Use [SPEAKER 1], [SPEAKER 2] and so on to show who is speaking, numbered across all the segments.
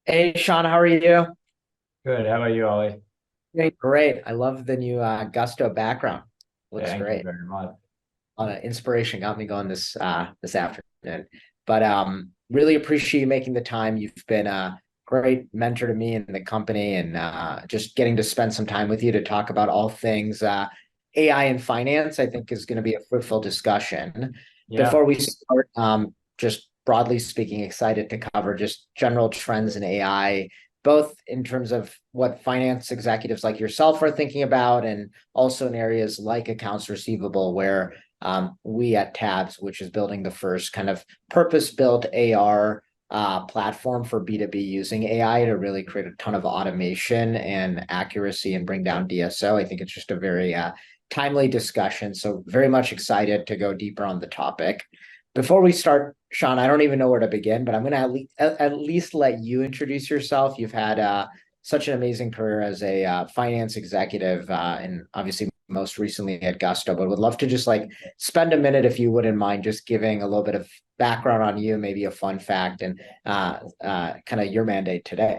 [SPEAKER 1] Hey Sean, how are you?
[SPEAKER 2] Good. How about you, Ollie?
[SPEAKER 1] Doing great. I love the new Gusto background. Looks
[SPEAKER 2] Thank you
[SPEAKER 1] great.
[SPEAKER 2] very much.
[SPEAKER 1] Inspiration got me going this afternoon. But really appreciate you making the time. You've been a great mentor to me in the company, and just getting to spend some time with you to talk about all things AI and finance. I think is going to be a fruitful discussion.
[SPEAKER 2] Yeah.
[SPEAKER 1] Before we start, just broadly speaking, excited to cover just general trends in AI, both in terms of what finance executives like yourself are thinking about, and also in areas like accounts receivable, where we at Tabs, which is building the first kind of purpose-built AR platform for B2B using AI to really create a ton of automation and accuracy and bring down DSO. I think it's just a very timely discussion. So very much excited to go deeper on the topic. Before we start, Sean, I don't even know where to begin, but I'm going to at least let you introduce yourself. You've had such an amazing career as a finance executive, and obviously most recently at Gusto, but would love to just like spend a minute, if you wouldn't mind, just giving a little bit of background on you, maybe a fun fact, and kind of your mandate today.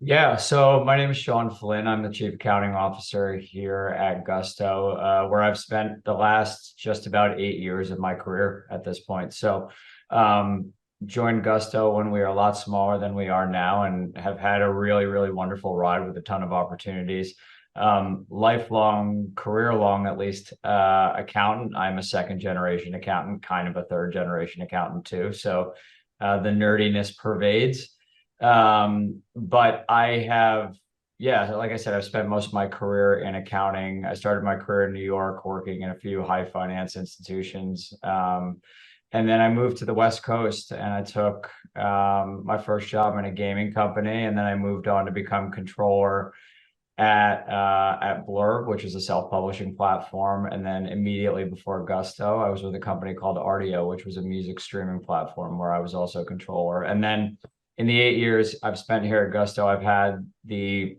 [SPEAKER 2] Yeah. So my name is Sean Flynn. I'm the Chief Accounting Officer here at Gusto, where I've spent the last just about 8 years of my career at this point. Um, joined Gusto when we were a lot smaller than we are now and have had a really, really wonderful ride with a ton of opportunities. Lifelong, career long, at least, accountant. I'm a second generation accountant, kind of a third generation accountant too. The nerdiness pervades. But I have, yeah, like I said, I've spent most of my career in accounting. I started my career in New York working in a few high finance institutions. And then I moved to the West Coast and I took my first job in a gaming company. And then I moved on to become controller at Blurb, which is a self-publishing platform. And then immediately before Gusto, I was with a company called Rdio, which was a music streaming platform where I was also controller. And then in the 8 years I've spent here at Gusto, been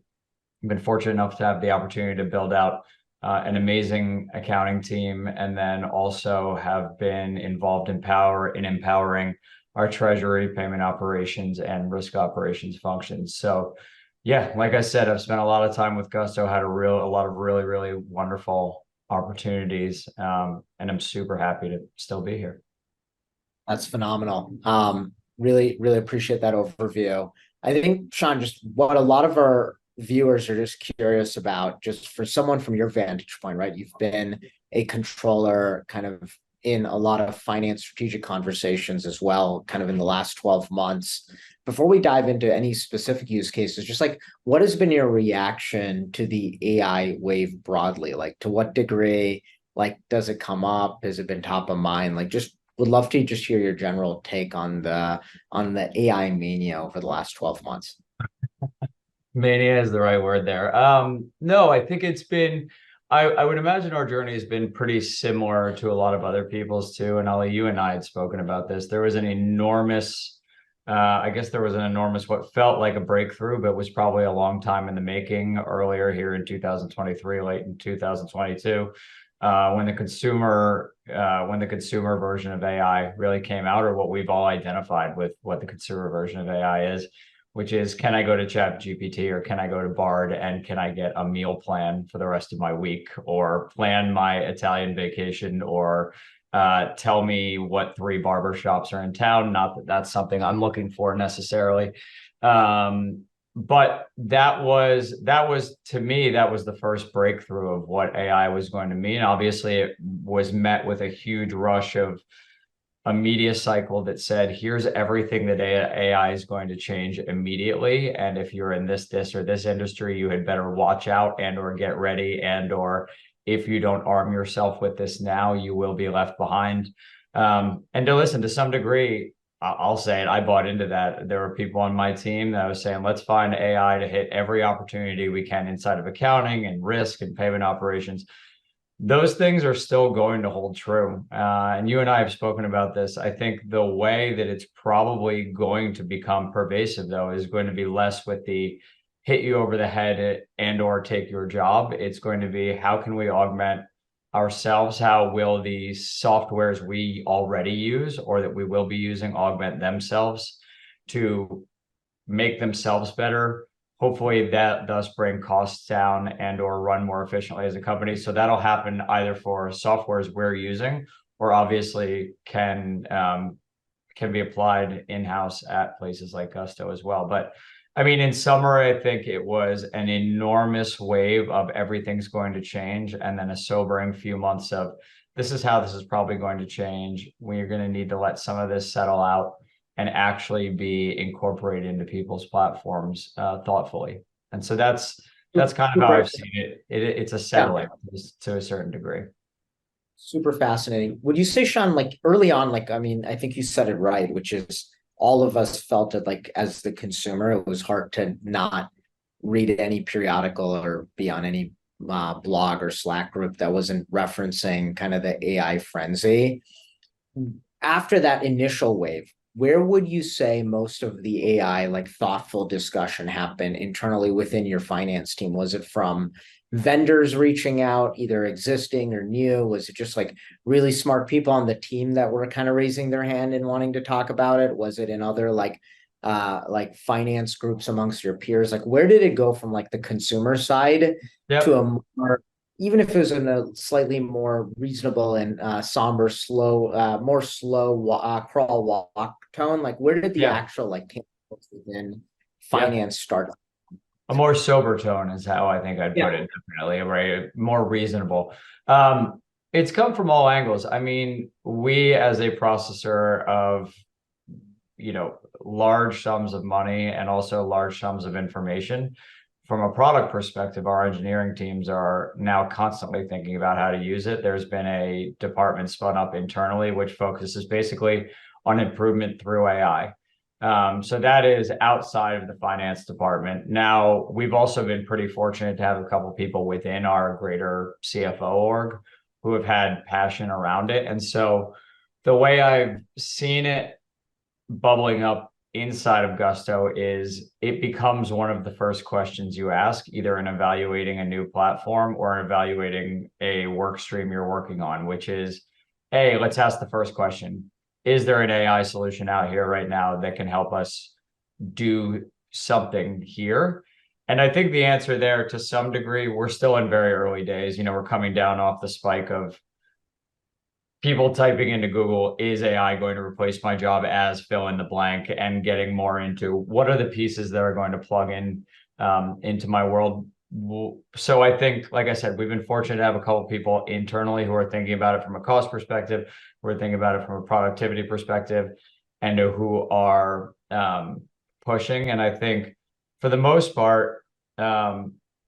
[SPEAKER 2] fortunate enough to have the opportunity to build out an amazing accounting team, and then also have been involved in empowering our treasury, payment operations, and risk operations functions. So, yeah, like I said, I've spent a lot of time with Gusto, had a lot of really, really wonderful opportunities, and I'm super happy to still be here.
[SPEAKER 1] That's phenomenal. Really, really appreciate that overview. I think, Sean, just what a lot of our viewers are just curious about, just for someone from your vantage point, right? You've been a controller kind of in a lot of finance strategic conversations as well, kind of in the last 12 months. Before we dive into any specific use cases, just like what has been your reaction to the AI wave broadly? Like, to what degree, like, does it come up? Has it been top of mind? Like, just would love to just hear your general take on the AI mania over the last 12 months.
[SPEAKER 2] Mania is the right word there. No, I think I would imagine our journey has been pretty similar to a lot of other people's too. And Ali, you and I had spoken about this. I guess there was an enormous, what felt like a breakthrough, but was probably a long time in the making earlier here in 2023, late in 2022, when the consumer version of AI really came out, or what we've all identified with what the consumer version of AI is, which is, can I go to Chat GPT or can I go to Bard and can I get a meal plan for the rest of my week, or plan my Italian vacation, or tell me what three barber shops are in town. Not that that's something I'm looking for necessarily. But that was to me, that was the first breakthrough of what AI was going to mean. Obviously, it was met with a huge rush of a media cycle that said, here's everything that AI is going to change immediately. And if you're in this, or this industry, you had better watch out and or get ready. And or if you don't arm yourself with this now, you will be left behind. And to listen, to some degree, I'll say it, I bought into that. There were people on my team that was saying, let's find AI to hit every opportunity we can inside of accounting and risk and payment operations. Those things are still going to hold true. And you and I have spoken about this. I think the way that it's probably going to become pervasive, though, is going to be less with the hit you over the head and or take your job. It's going to be, how can we augment ourselves? How will the softwares we already use or that we will be using augment themselves to make themselves better. Hopefully that thus bring costs down and or run more efficiently as a company. So that'll happen either for softwares we're using, or obviously can be applied in-house at places like Gusto as well. But I mean, in summary, I think it was an enormous wave of everything's going to change, and then a sobering few months of this is how this is probably going to change. We're going to need to let some of this settle out and actually be incorporated into people's platforms thoughtfully. And so that's kind of how I've seen it. It's a settling to a certain degree.
[SPEAKER 1] Super fascinating. Would you say, Sean, like early on, like, I mean, I think you said it right, which is all of us felt it like as the consumer, it was hard to not read any periodical or be on any blog or Slack group that wasn't referencing kind of the AI frenzy. After that initial wave, where would you say most of the AI, like thoughtful discussion happened internally within your finance team? Was it from vendors reaching out, either existing or new? Was it just like really smart people on the team that were kind of raising their hand and wanting to talk about it? Was it in other like finance groups amongst your peers? Like where did it go from like the consumer side to a more, even if it was in a slightly more reasonable and somber, more slow crawl walk tone? Like where did the actual like within finance start?
[SPEAKER 2] A more sober tone is how I think I'd put it, definitely, right? More reasonable. It's come from all angles. I mean, we as a processor of, large sums of money and also large sums of information, from a product perspective, our engineering teams are now constantly thinking about how to use it. There's been a department spun up internally, which focuses basically on improvement through AI. So that is outside of the finance department. Now, we've also been pretty fortunate to have a couple of people within our greater CFO org who have had passion around it. And so the way I've seen it bubbling up inside of Gusto is it becomes one of the first questions you ask, either in evaluating a new platform or evaluating a work stream you're working on, which is, hey, let's ask the first question. Is there an AI solution out here right now that can help us do something here? And I think the answer there, to some degree, we're still in very early days. We're coming down off the spike of people typing into Google, is AI going to replace my job as fill in the blank, and getting more into what are the pieces that are going to plug in into my world. So I think, like I said, we've been fortunate to have a couple of people internally who are thinking about it from a cost perspective, who are thinking about it from a productivity perspective, and who are pushing. And I think for the most part,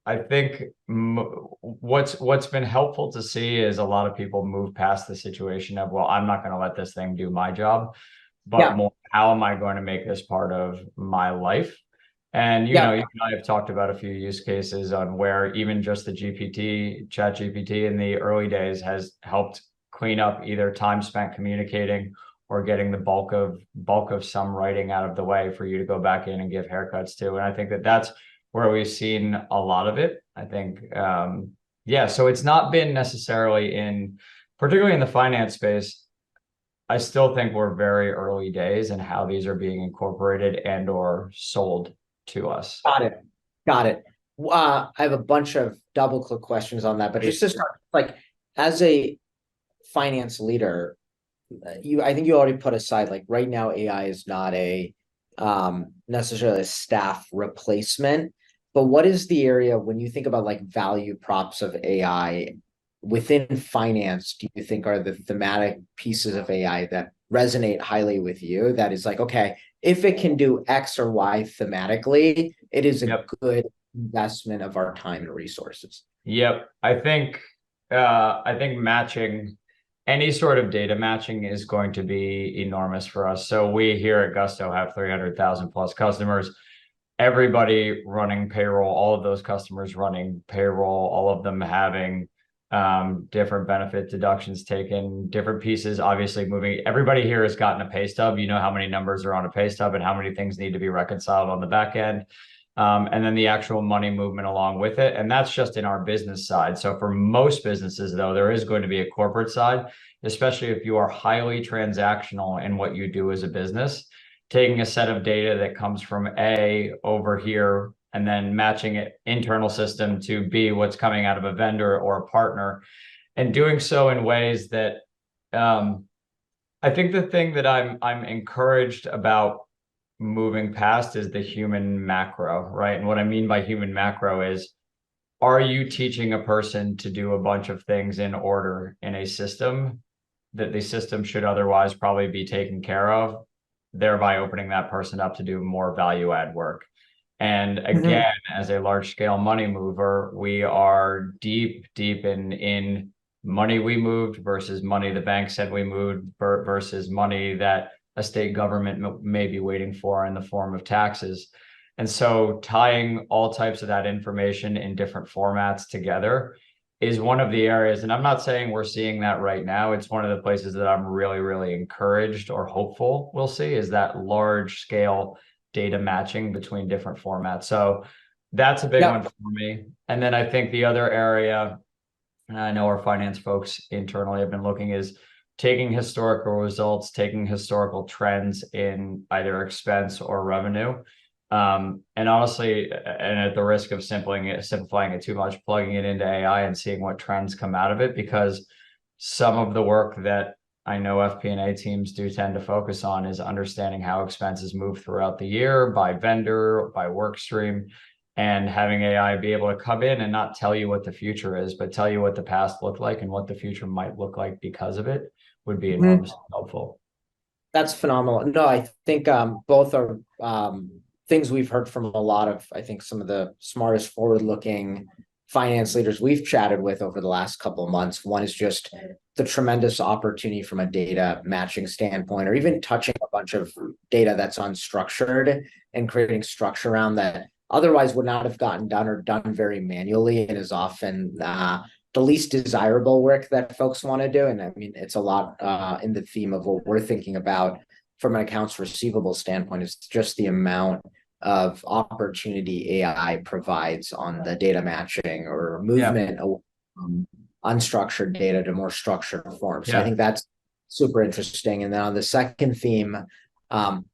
[SPEAKER 2] I think what's been helpful to see is a lot of people move past the situation of, well, I'm not going to let this thing do my job, but more, how am I going to make this part of my life? And, you and I have talked about a few use cases on where even just the ChatGPT in the early days has helped clean up either time spent communicating or getting the bulk of some writing out of the way for you to go back in and give haircuts to. And I think that's where we've seen a lot of it. I think, so it's not been necessarily particularly in the finance space. I still think we're very early days in how these are being incorporated and or sold to us.
[SPEAKER 1] Got it. I have a bunch of double click questions on that, but just to start, like as a finance leader, I think you already put aside, like right now, AI is not necessarily a staff replacement, but what is the area when you think about like value props of AI within finance, do you think are the thematic pieces of AI that resonate highly with you? That is like, okay, if it can do X or Y thematically, it is a good investment of our time and resources.
[SPEAKER 2] Yep. I think matching, any sort of data matching is going to be enormous for us. So we here at Gusto have 300,000 plus customers, everybody running payroll, all of those customers running payroll, all of them having different benefit deductions taken, different pieces, obviously moving. Everybody here has gotten a pay stub. You know how many numbers are on a pay stub and how many things need to be reconciled on the back end. And then the actual money movement along with it. And that's just in our business side. So for most businesses, though, there is going to be a corporate side, especially if you are highly transactional in what you do as a business. taking a set of data that comes from A over here and then matching it internal system to B, what's coming out of a vendor or a partner, and doing so in ways that I think the thing that I'm encouraged about moving past is the human macro, right? And what I mean by human macro is, are you teaching a person to do a bunch of things in order in a system that the system should otherwise probably be taken care of, thereby opening that person up to do more value add work? And
[SPEAKER 1] Mhm.
[SPEAKER 2] again, as a large scale money mover, we are deep in money we moved versus money the bank said we moved versus money that a state government may be waiting for in the form of taxes. And so tying all types of that information in different formats together is one of the areas. And I'm not saying we're seeing that right now. It's one of the places that I'm really encouraged or hopeful we'll see, is that large scale data matching between different formats. So that's a big
[SPEAKER 1] Yeah.
[SPEAKER 2] one for me. And then I think the other area, and I know our finance folks internally have been looking, is taking historical results, taking historical trends in either expense or revenue. And honestly, and at the risk of simplifying it too much, plugging it into AI and seeing what trends come out of it, because some of the work that I know FP&A teams do tend to focus on is understanding how expenses move throughout the year by vendor, by work stream, and having AI be able to come in and not tell you what the future is, but tell you what the past looked like and what the future might look like because of it, would be
[SPEAKER 1] Mhm.
[SPEAKER 2] enormously helpful.
[SPEAKER 1] That's phenomenal. No, I think both are things we've heard from a lot of, I think, some of the smartest forward-looking finance leaders we've chatted with over the last couple of months. One is just the tremendous opportunity from a data matching standpoint, or even touching a bunch of data that's unstructured and creating structure around that otherwise would not have gotten done or done very manually, and is often the least desirable work that folks want to do. And I mean, it's a lot in the theme of what we're thinking about from an accounts receivable standpoint, is just the amount of opportunity AI provides on the data matching or movement of unstructured data to more structured forms. So I think that's super interesting. And then on the second theme,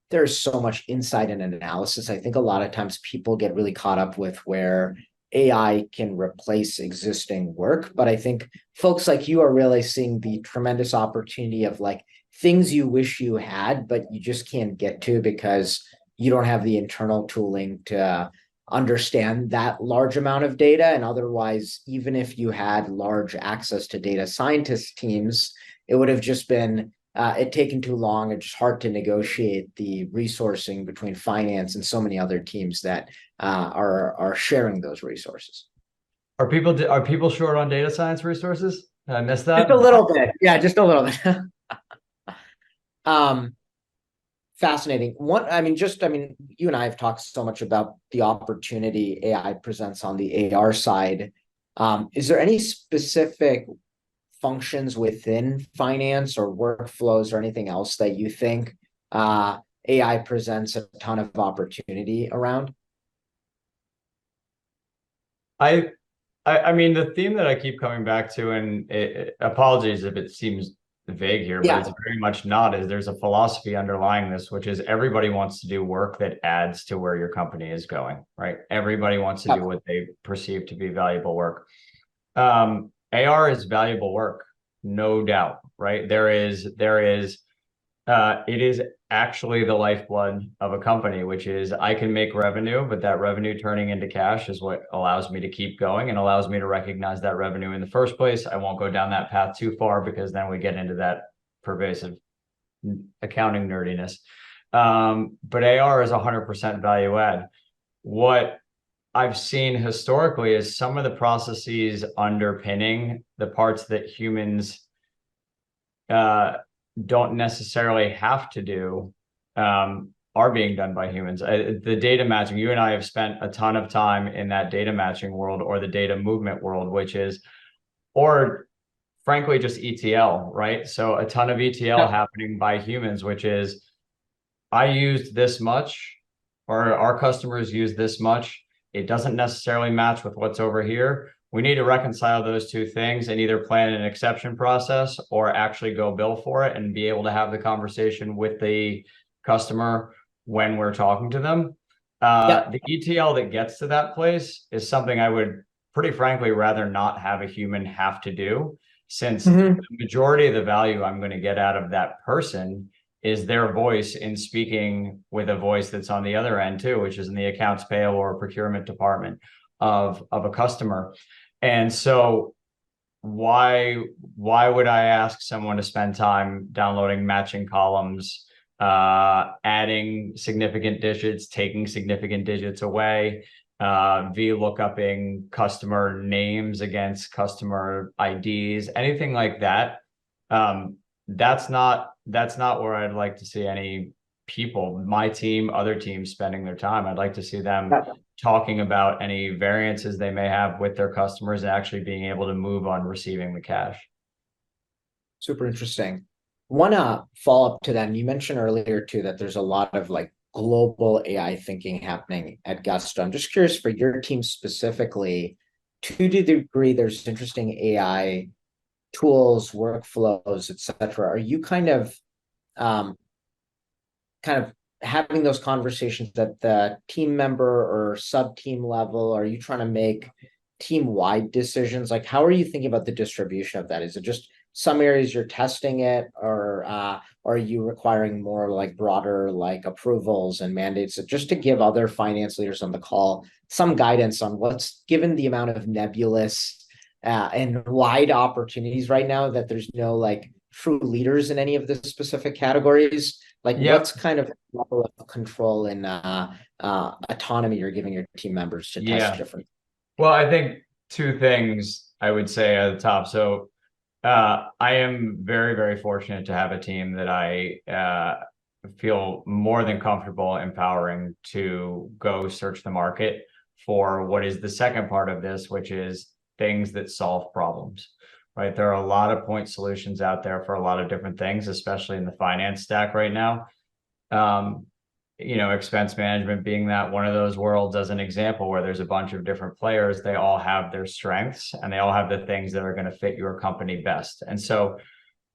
[SPEAKER 1] there's so much insight and analysis. I think a lot of times people get really caught up with where AI can replace existing work, but I think folks like you are really seeing the tremendous opportunity of like things you wish you had, but you just can't get to because you don't have the internal tooling to understand that large amount of data. And otherwise, even if you had large access to data scientist teams, it would have just been it taken too long. It's hard to negotiate the resourcing between finance and so many other teams that are sharing those resources.
[SPEAKER 2] Are people short on data science resources? Did I miss
[SPEAKER 1] Just
[SPEAKER 2] that?
[SPEAKER 1] a little bit, yeah, just a little bit. um, Fascinating. You and I have talked so much about the opportunity AI presents on the AR side. Is there any specific functions within finance or workflows or anything else that you think AI presents a ton of opportunity around?
[SPEAKER 2] I I mean, the theme that I keep coming back to, and apologies if it seems vague here, but
[SPEAKER 1] Yeah.
[SPEAKER 2] it's very much not, is there's a philosophy underlying this, which is everybody wants to do work that adds to where your company is going, right? Everybody wants to do what they perceive to be valuable work. AR is valuable work, no doubt, right? It is actually the lifeblood of a company, which is I can make revenue, but that revenue turning into cash is what allows me to keep going and allows me to recognize that revenue in the first place. I won't go down that path too far because then we get into that pervasive accounting nerdiness. But AR is 100% value add. What I've seen historically is some of the processes underpinning the parts that humans don't necessarily have to do are being done by humans. The data matching, you and I have spent a ton of time in that data matching world or the data movement world, which is, or frankly, just ETL, right? So a ton of ETL happening by humans, which is I used this much, or our customers use this much. It doesn't necessarily match with what's over here. We need to reconcile those two things and either plan an exception process or actually go bill for it and be able to have the conversation with the customer when we're talking to them.
[SPEAKER 1] Yep.
[SPEAKER 2] The ETL that gets to that place is something I would pretty frankly rather not have a human have to do, since the
[SPEAKER 1] Mhm.
[SPEAKER 2] majority of the value I'm going to get out of that person is their voice in speaking with a voice that's on the other end too, which is in the accounts payable or procurement department of a customer. And so why would I ask someone to spend time downloading matching columns, adding significant digits, taking significant digits away, VLOOKUPing customer names against customer IDs, anything like that? Um, that's not where I'd like to see any people, my team, other teams spending their time. I'd like to see them
[SPEAKER 1] Yep.
[SPEAKER 2] talking about any variances they may have with their customers and actually being able to move on receiving the cash.
[SPEAKER 1] Super interesting. One follow up to that, and you mentioned earlier too that there's a lot of like global AI thinking happening at Gusto. I'm just curious for your team specifically, to the degree there's interesting AI tools, workflows, etc. Are you um, kind of having those conversations at the team member or sub team level? Are you trying to make team wide decisions? Like, how are you thinking about the distribution of that? Is it just some areas you're testing it, or are you requiring more like broader like approvals and mandates? So just to give other finance leaders on the call some guidance on what's given the amount of nebulous and wide opportunities right now that there's no like true leaders in any of the specific categories. Like what's
[SPEAKER 2] Yep.
[SPEAKER 1] kind of level of control and autonomy you're giving your team members to test
[SPEAKER 2] Yeah.
[SPEAKER 1] different.
[SPEAKER 2] Well, I think two things I would say at the top. So I am very, very fortunate to have a team that I feel more than comfortable empowering to go search the market for what is the second part of this, which is things that solve problems, right? There are a lot of point solutions out there for a lot of different things, especially in the finance stack right now. Um, expense management being that one of those worlds as an example where there's a bunch of different players, they all have their strengths and they all have the things that are going to fit your company best. And so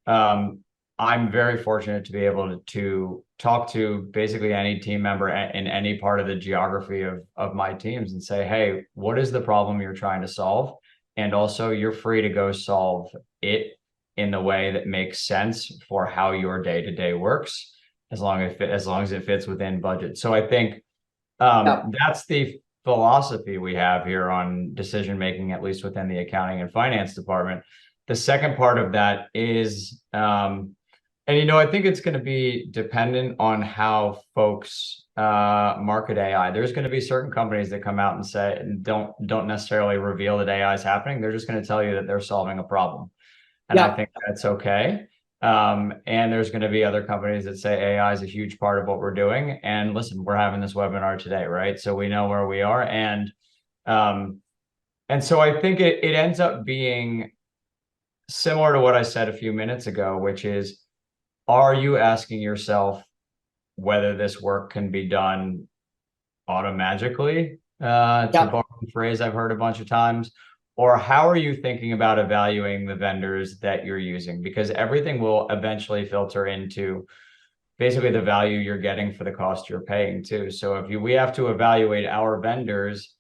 [SPEAKER 2] um, I'm very fortunate to be able to talk to basically any team member in any part of the geography of my teams and say, hey, what is the problem you're trying to solve? And also, you're free to go solve it in the way that makes sense for how your day to day works, as long as it fits within budget. So I think
[SPEAKER 1] Yeah.
[SPEAKER 2] that's the philosophy we have here on decision making, at least within the accounting and finance department. The second part of that is, and I think it's going to be dependent on how folks market AI. There's going to be certain companies that come out and say don't necessarily reveal that AI is happening. They're just going to tell you that they're solving a problem, and I
[SPEAKER 1] Yeah.
[SPEAKER 2] think that's okay. And there's going to be other companies that say AI is a huge part of what we're doing. And listen, we're having this webinar today, right? So we know where we are, um, and so I think it ends up being similar to what I said a few minutes ago, which is, are you asking yourself whether this work can be done automagically, to
[SPEAKER 1] Yeah.
[SPEAKER 2] borrow a phrase I've heard a bunch of times, or how are you thinking about evaluating the vendors that you're using? Because everything will eventually filter into basically the value you're getting for the cost you're paying too. So if we have to evaluate our vendors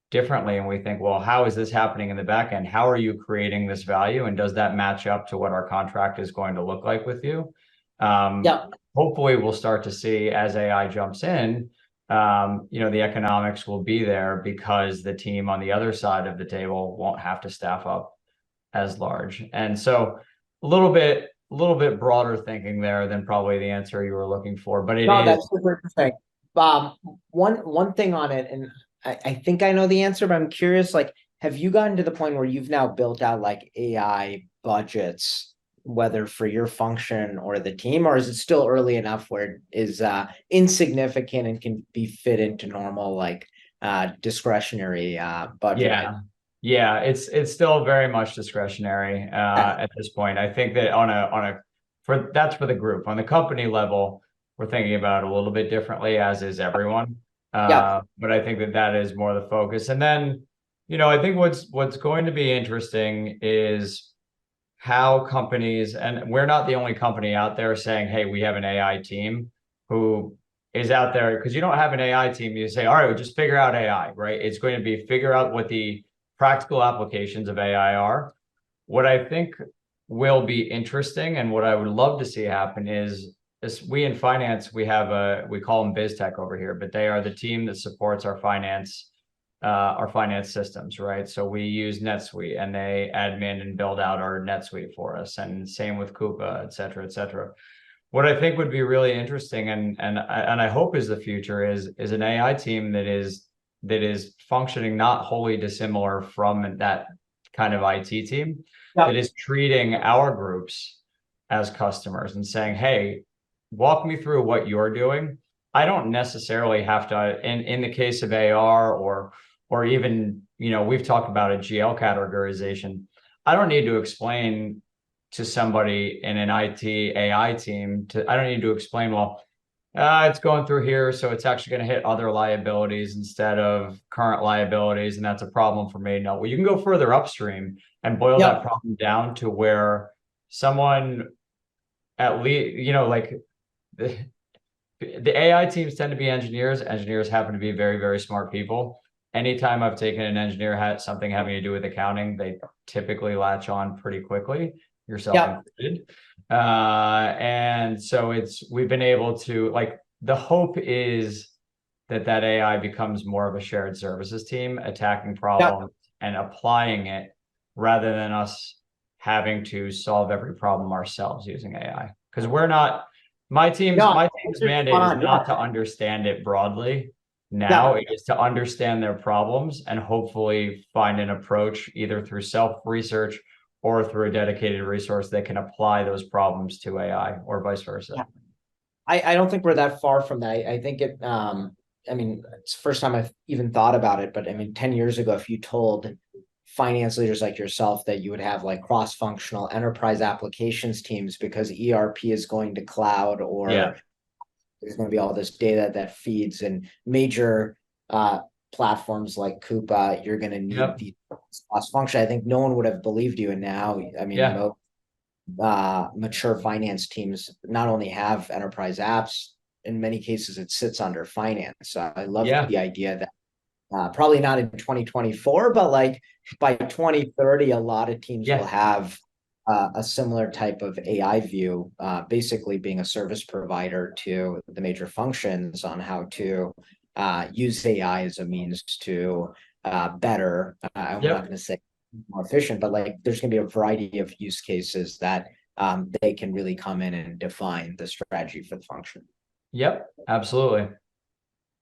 [SPEAKER 2] differently and we think, well, how is this happening in the back end? How are you creating this value? And does that match up to what our contract is going to look like with you? Um,
[SPEAKER 1] Yeah.
[SPEAKER 2] Hopefully we'll start to see as AI jumps in, the economics will be there because the team on the other side of the table won't have to staff up as large. And so a little bit broader thinking there than probably the answer you were looking for, but it
[SPEAKER 1] No,
[SPEAKER 2] is.
[SPEAKER 1] that's super interesting. Um, one thing on it, and I think I know the answer, but I'm curious, like, have you gotten to the point where you've now built out like AI budgets, whether for your function or the team, or is it still early enough where it is insignificant and can be fit into normal like discretionary budgeting?
[SPEAKER 2] Yeah. Yeah, it's still very much discretionary
[SPEAKER 1] Yeah.
[SPEAKER 2] at this point. I think that for that's for the group. On the company level, we're thinking about it a little bit differently, as is everyone.
[SPEAKER 1] Yeah.
[SPEAKER 2] But I think that that is more the focus. And then, I think what's going to be interesting is how companies, and we're not the only company out there saying, hey, we have an AI team who is out there, because you don't have an AI team. You say, all right, well, just figure out AI, right? It's going to be figure out what the practical applications of AI are. What I think will be interesting and what I would love to see happen is this, we in finance, we call them biz tech over here, but they are the team that supports our finance systems, right? So we use NetSuite and they admin and build out our NetSuite for us, and same with Coupa, et cetera, et cetera. What I think would be really interesting and I hope is the future is an AI team that is functioning not wholly dissimilar from that kind of IT team, that is treating our groups as customers and saying, hey, walk me through what you're doing. I don't necessarily have to, in the case of AR or even, we've talked about a GL categorization. I don't need to explain to somebody in an IT AI team I don't need to explain, well, it's going through here, so it's actually going to hit other liabilities instead of current liabilities, and that's a problem for me. No, well, you can go further upstream and boil that problem down to where someone at least, like the AI teams tend to be engineers. Engineers happen to be very, very smart people. Anytime I've taken an engineer had something having to do with accounting, they typically latch on pretty quickly, yourself included. And so we've been able to, like, the hope is that AI becomes more of a shared services team, attacking problems and applying it rather than us having to solve every problem ourselves using AI. Because my team's mandate is not to understand it broadly. Now it is to understand their problems and hopefully find an approach either through self-research or through a dedicated resource that can apply those problems to AI or vice versa.
[SPEAKER 1] Yeah. I don't think we're that far from that. I think it's the first time I've even thought about it, but 10 years ago, if you told finance leaders like yourself that you would have like cross-functional enterprise applications teams because ERP is going to cloud, or there's going to be all this data that feeds, and major platforms like Coupa, you're going to need the cross-function. I think no one would have believed you. And now, most mature finance teams not only have enterprise apps, in many cases it sits under finance. So I love the idea that probably not in 2024, but like by 2030, a lot of teams will have a similar type of AI view, basically being a service provider to the major functions on how to use AI as a means to better, I'm not going to say more efficient, but like there's going to be a variety of use cases that they can really come in and define the strategy for the function.
[SPEAKER 2] Yep, absolutely.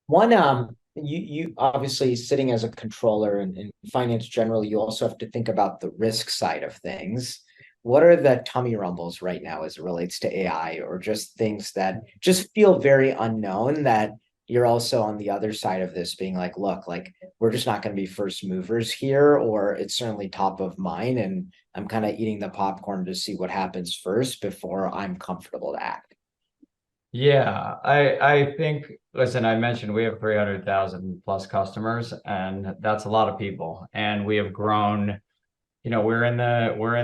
[SPEAKER 1] One, you obviously sitting as a controller in finance generally, you also have to think about the risk side of things. What are the tummy rumbles right now as it relates to AI, or just things that just feel very unknown, that you're also on the other side of this being like, look, like we're just not going to be first movers here, or it's certainly top of mind and I'm kind of eating the popcorn to see what happens first before I'm comfortable to act?
[SPEAKER 2] Yeah, I think, listen, I mentioned we have 300,000 plus customers, and that's a lot of people. And we have grown, we're in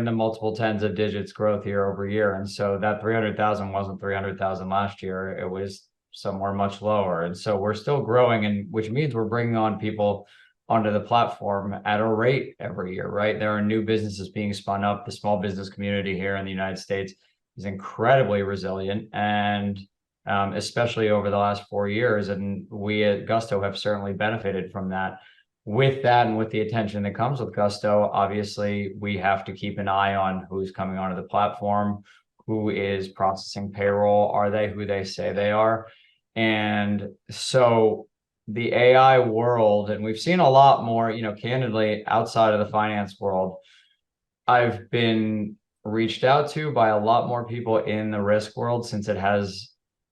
[SPEAKER 2] the multiple tens of digits growth year over year. And so that 300,000 wasn't 300,000 last year. It was somewhere much lower. And so we're still growing, and which means we're bringing on people onto the platform at a rate every year, right? There are new businesses being spun up. The small business community here in the United States is incredibly resilient, and especially over the last 4 years. And we at Gusto have certainly benefited from that. With that, and with the attention that comes with Gusto, obviously we have to keep an eye on who's coming onto the platform, who is processing payroll, are they who they say they are? And so the AI world, and we've seen a lot more, candidly, outside of the finance world, I've been reached out to by a lot more people in the risk world, since it has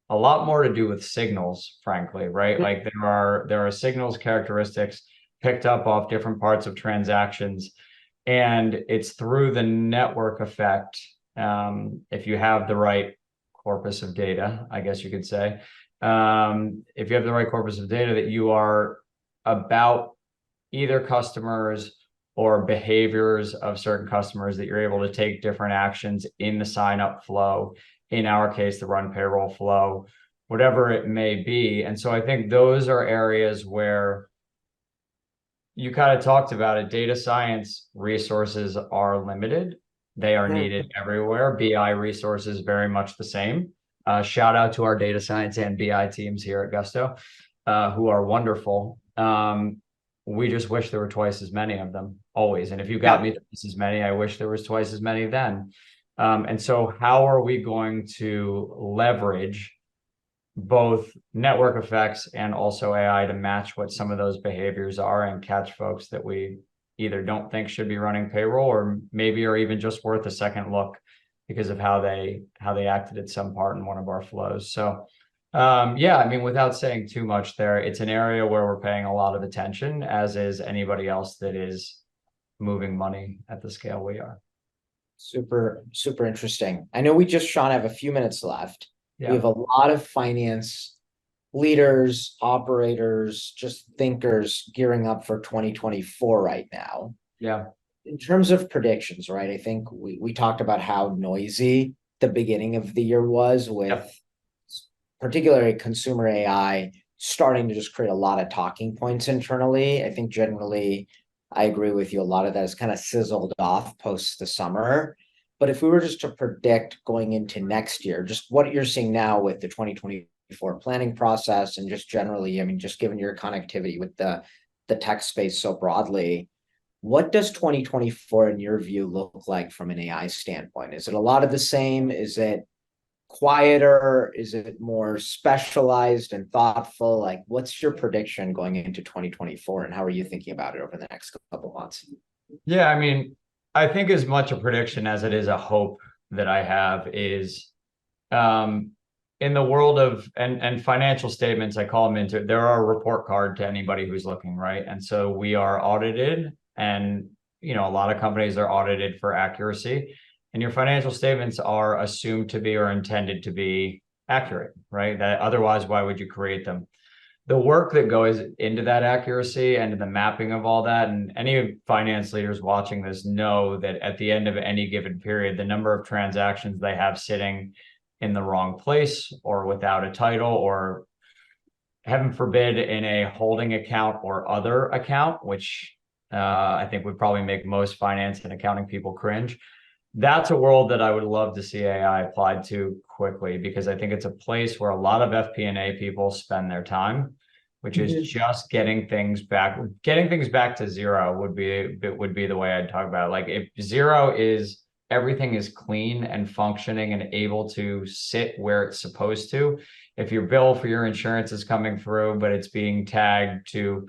[SPEAKER 2] a lot more to do with signals, frankly, right? Like there are signals, characteristics picked up off different parts of transactions, and it's through the network effect. If you have the right corpus of data, I guess you could say, if you have the right corpus of data, that you are about either customers or behaviors of certain customers, that you're able to take different actions in the sign up flow. In our case, the run payroll flow, whatever it may be. And so I think those are areas where you kind of talked about it. Data science resources are limited. They are needed everywhere. BI resources very much the same. Shout out to our data science and BI teams here at Gusto, who are wonderful. We just wish there were twice as many of them always. And if you got me twice as many, I wish there was twice as many then. And so how are we going to leverage both network effects and also AI to match what some of those behaviors are and catch folks that we either don't think should be running payroll or maybe are even just worth a second look because of how they acted at some part in one of our flows. So yeah, I mean, without saying too much there, it's an area where we're paying a lot of attention, as is anybody else that is moving money at the scale we are.
[SPEAKER 1] Super, super interesting. I know we just, Sean, have a few minutes left.
[SPEAKER 2] Yeah.
[SPEAKER 1] We have a lot of finance leaders, operators, just thinkers gearing up for 2024 right now.
[SPEAKER 2] Yeah.
[SPEAKER 1] In terms of predictions, right? I think we talked about how noisy the beginning of the year was with particularly consumer AI starting to just create a lot of talking points internally. I think generally I agree with you. A lot of that is kind of sizzled off post the summer. But if we were just to predict going into next year, just what you're seeing now with the 2024 planning process and just generally, I mean, just given your connectivity with the tech space so broadly, what does 2024 in your view look like from an AI standpoint? Is it a lot of the same? Is it quieter? Is it more specialized and thoughtful? Like, what's your prediction going into 2024 and how are you thinking about it over the next couple months?
[SPEAKER 2] Yeah, I mean, I think as much a prediction as it is a hope that I have is in the world of and financial statements, I call them into, they're a report card to anybody who's looking, right? And so we are audited, and a lot of companies are audited for accuracy, and your financial statements are assumed to be or intended to be accurate, right? That otherwise, why would you create them? The work that goes into that accuracy and the mapping of all that, and any finance leaders watching this know that at the end of any given period, the number of transactions they have sitting in the wrong place or without a title or, heaven forbid, in a holding account or other account, which I think would probably make most finance and accounting people cringe. That's a world that I would love to see AI applied to quickly, because I think it's a place where a lot of FP&A people spend their time, which is just getting things back to zero would be the way I'd talk about it. Like, if zero is everything is clean and functioning and able to sit where it's supposed to. If your bill for your insurance is coming through, but it's being tagged to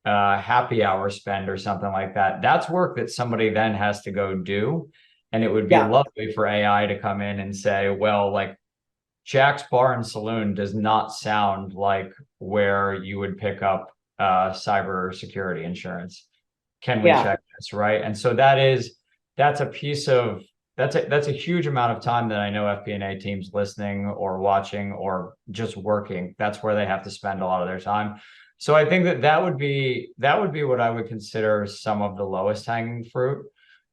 [SPEAKER 2] happy hour spend or something like that, that's work that somebody then has to go do. And it would be lovely for AI to come in and say, well, like, Jack's Bar and Saloon does not sound like where you would pick up cyber security insurance. Can we check this, right? And so that's a huge amount of time that I know FP&A teams listening or watching or just working, that's where they have to spend a lot of their time. So I think that would be what I would consider some of the lowest hanging fruit.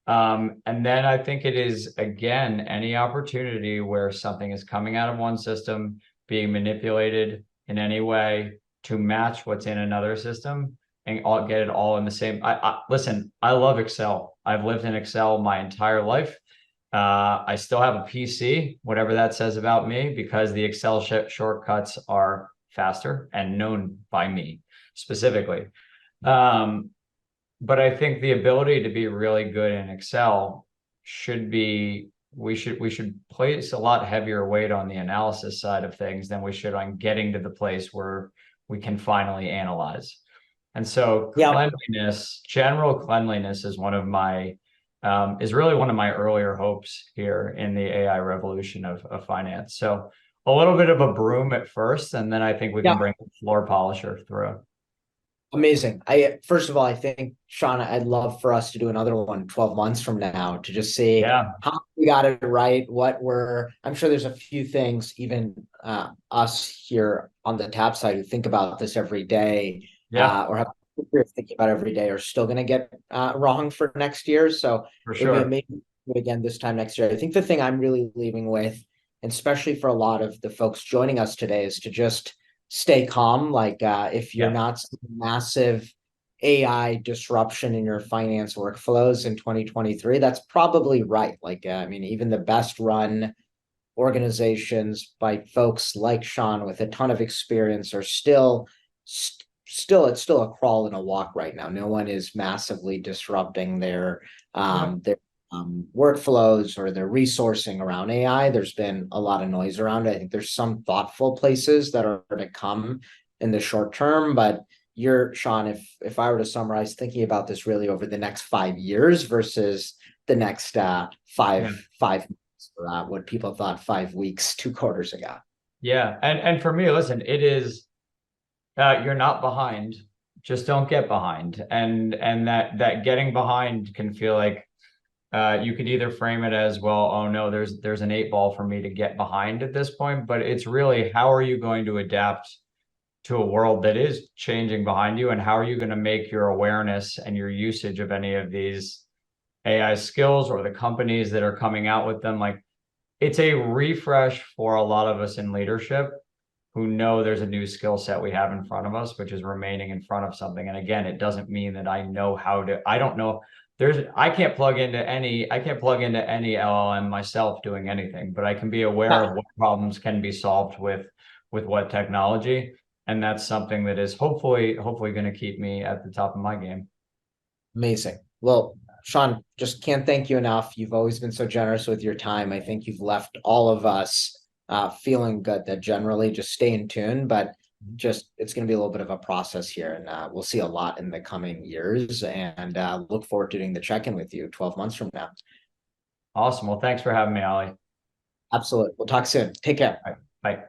[SPEAKER 2] And then I think it is, again, any opportunity where something is coming out of one system, being manipulated in any way to match what's in another system and get it all in the same. Listen, I love Excel. I've lived in Excel my entire life. I still have a PC, whatever that says about me, because the Excel shortcuts are faster and known by me specifically. But I think the ability to be really good in Excel we should place a lot heavier weight on the analysis side of things than we should on getting to the place where we can finally analyze. And so general cleanliness is really one of my earlier hopes here in the AI revolution of finance. So a little bit of a broom at first, and then I think we can bring the floor polisher through.
[SPEAKER 1] Amazing. First of all, I think, Sean, I'd love for us to do another one 12 months from now to just see how we got it right. I'm sure there's a few things, even us here on the TAP side who think about this every day or have thinking about every day are still going to get wrong for next year. So
[SPEAKER 2] for sure,
[SPEAKER 1] maybe again this time next year. I think the thing I'm really leaving with and especially for a lot of the folks joining us today, is to just stay calm. Like if you're
[SPEAKER 2] Yeah.
[SPEAKER 1] not seeing massive AI disruption in your finance workflows in 2023, that's probably right. Like, I mean, even the best run organizations by folks like Sean with a ton of experience are still it's still a crawl and a walk right now. No one is massively disrupting
[SPEAKER 2] Yeah.
[SPEAKER 1] their workflows or their resourcing around AI. There's been a lot of noise around it. I think there's some thoughtful places that are to come in the short term, but you're Sean, if I were to summarize thinking about this really over the next 5 years versus the next
[SPEAKER 2] Yeah.
[SPEAKER 1] five what people thought 5 weeks, 2 quarters ago.
[SPEAKER 2] Yeah. And for me, listen, it is you're not behind. Just don't get behind. And that getting behind can feel like you could either frame it as, well, oh no, there's an 8 ball for me to get behind at this point, but it's really, how are you going to adapt to a world that is changing behind you, and how are you going to make your awareness and your usage of any of these AI skills or the companies that are coming out with them, like, it's a refresh for a lot of us in leadership who know there's a new skill set we have in front of us, which is remaining in front of something. And again, it doesn't mean that I know how to, I don't know. I can't plug into any LLM myself doing anything, but I can be aware of what problems can be solved with what technology. And that's something that is hopefully going to keep me at the top of my game.
[SPEAKER 1] Amazing. Well, Sean, just can't thank you enough. You've always been so generous with your time. I think you've left all of us feeling good that generally just stay in tune, but just it's going to be a little bit of a process here, and we'll see a lot in the coming years, and look forward to doing the check-in with you 12 months from now.
[SPEAKER 2] Awesome. Well, thanks for having me, Ollie.
[SPEAKER 1] Absolutely. We'll talk soon. Take care.
[SPEAKER 2] All right. Bye.